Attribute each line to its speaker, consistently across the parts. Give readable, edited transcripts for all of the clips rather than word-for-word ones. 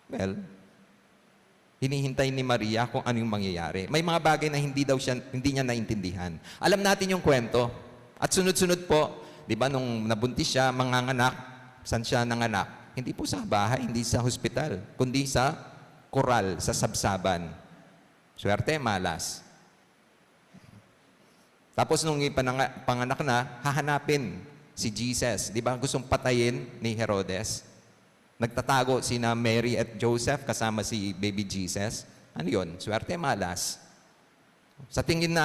Speaker 1: Well, hinihintay ni Maria kung ano yung mangyayari. May mga bagay na hindi niya naintindihan. Alam natin yung kwento. At sunod-sunod po, di ba, nung nabuntis siya, manganganak, saan siya nanganak? Hindi po sa bahay, hindi sa hospital, kundi sa koral, sa sabsaban. Swerte, malas. Tapos nung panganak na, hahanapin si Jesus. Di ba, gustong patayin ni Herodes. Nagtatago sina Mary at Joseph kasama si baby Jesus. Ano yun? Swerte, malas. Sa tingin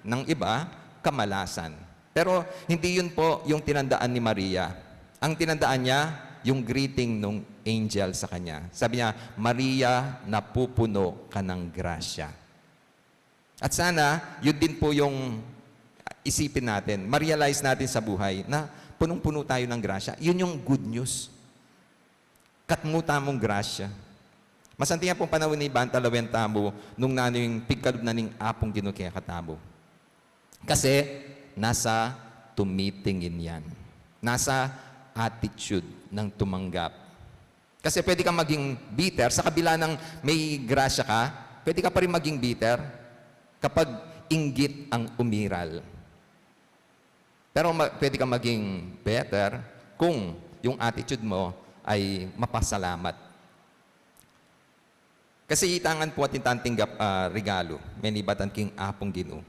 Speaker 1: ng iba, kamalasan. Pero hindi yun po yung tinandaan ni Maria. Ang tinandaan niya, yung greeting ng angel sa kanya. Sabi niya, Maria, napupuno ka ng grasya. At sana, yun din po yung isipin natin, ma-realize natin sa buhay na punong-puno tayo ng grasya. Yun yung good news. Katmuta mong grasya. Masantiyan pong panahon ni Banta Lawentamo nung yung pigkalog na ning apong ginukaya katabo. Kasi, nasa tumitingin yan. Nasa attitude ng tumanggap. Kasi pwede kang maging bitter, sa kabila ng may grasya ka, pwede ka pa rin maging bitter kapag inggit ang umiral. Pero pwede kang maging better kung yung attitude mo ay mapasalamat. Kasi itangan po at intantinggap regalo, may nibatan king apong Ginoo.